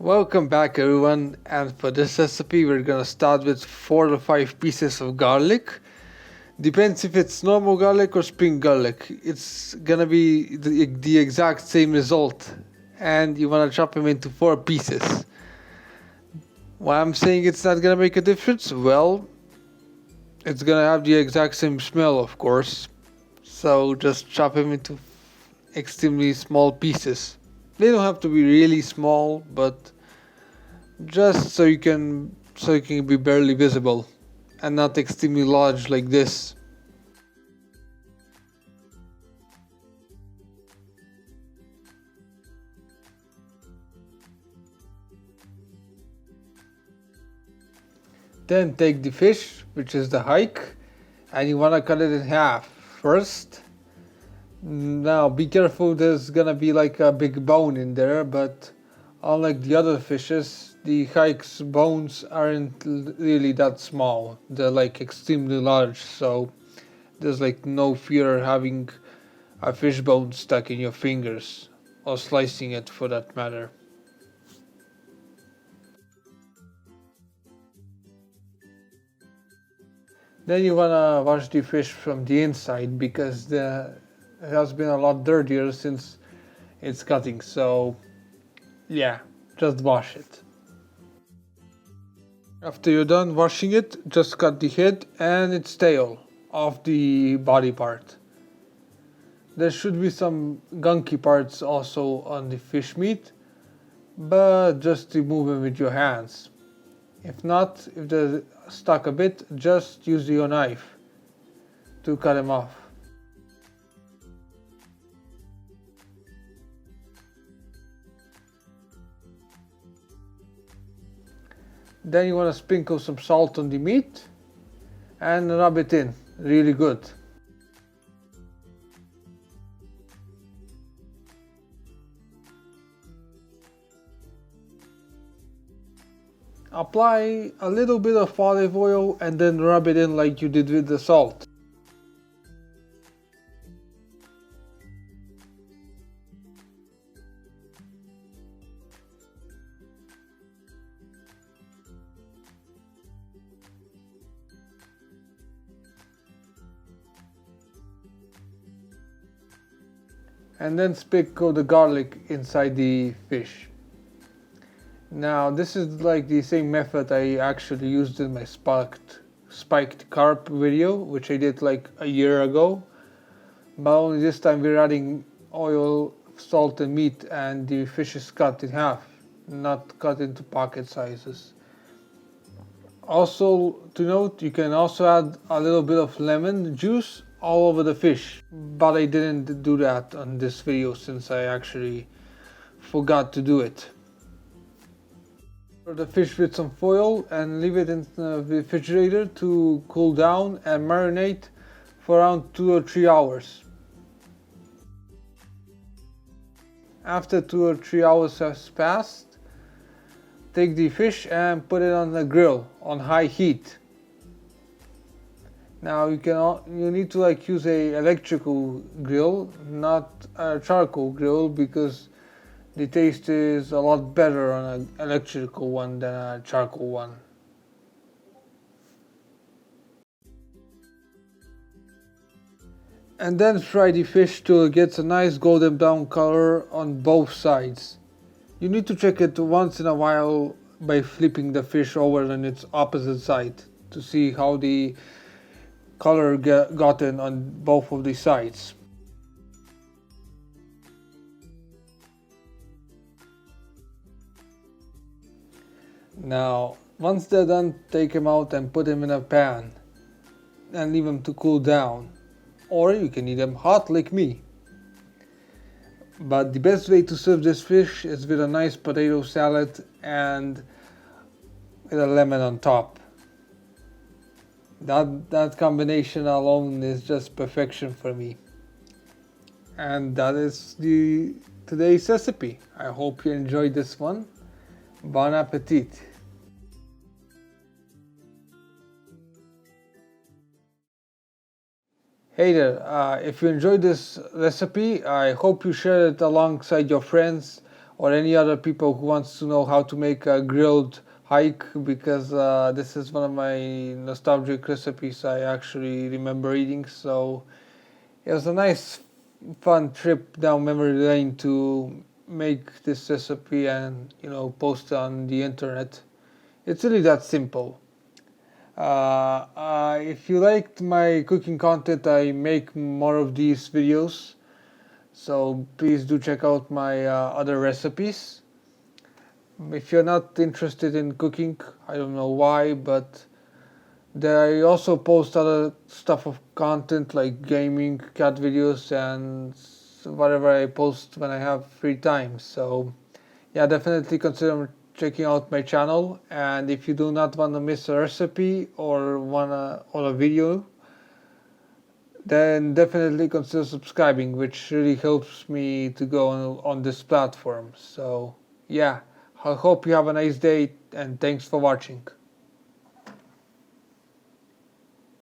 Welcome back everyone, and for this recipe we're gonna start with 4 to 5 pieces of garlic. Depends if it's normal garlic or spring garlic. It's gonna be the exact same result, and you wanna chop them into 4 pieces. Why I'm saying it's not gonna make a difference? Well, it's gonna have the exact same smell, of course. So just chop them into extremely small pieces. They don't have to be really small, but just so you can be barely visible and not extremely large like this. Then take the fish, which is the hake, and you want to cut it in half first. Now be careful, there's gonna be like a big bone in there, but unlike the other fishes, the hake's bones aren't really that small. They're like extremely large, so there's like no fear having a fish bone stuck in your fingers, or slicing it for that matter. Then you wanna wash the fish from the inside because it has been a lot dirtier since it's cutting, so yeah, just wash it. After you're done washing it, just cut the head and its tail off the body part. There should be some gunky parts also on the fish meat, but just remove them with your hands. If not, if they're stuck a bit, just use your knife to cut them off. Then you want to sprinkle some salt on the meat and rub it in really good. Apply a little bit of olive oil and then rub it in like you did with the salt. And then sprinkle the garlic inside the fish. Now this is like the same method I actually used in my spiked carp video, which I did like a year ago. But only this time we're adding oil, salt and meat, and the fish is cut in half, not cut into pocket sizes. Also to note, you can also add a little bit of lemon juice all over the fish, but I didn't do that on this video since I actually forgot to do it. Cover the fish with some foil and leave it in the refrigerator to cool down and marinate for around 2 or 3 hours. After 2 or 3 hours has passed, take the fish and put it on the grill on high heat. Now you need to like use a electrical grill, not a charcoal grill, because the taste is a lot better on an electrical one than a charcoal one. And then fry the fish till it gets a nice golden brown color on both sides. You need to check it once in a while by flipping the fish over on its opposite side to see how the color gotten on both of the sides. Now, once they're done, take them out and put them in a pan and leave them to cool down. Or you can eat them hot like me. But the best way to serve this fish is with a nice potato salad and with a lemon on top. That combination alone is just perfection for me. And that is today's recipe. I hope you enjoyed this one. Bon appetit! Hey there, if you enjoyed this recipe, I hope you share it alongside your friends or any other people who wants to know how to make a grilled hake, because this is one of my nostalgic recipes I actually remember eating. So it was a nice, fun trip down memory lane to make this recipe and post it on the internet. It's really that simple. If you liked my cooking content, I make more of these videos. So please do check out my other recipes. If you're not interested in cooking, I don't know why, but I also post other stuff of content like gaming, cat videos, and whatever I post when I have free time. So yeah, definitely consider checking out my channel. And if you do not want to miss a recipe or a video, then definitely consider subscribing, which really helps me to go on this platform. So yeah, I hope you have a nice day and thanks for watching.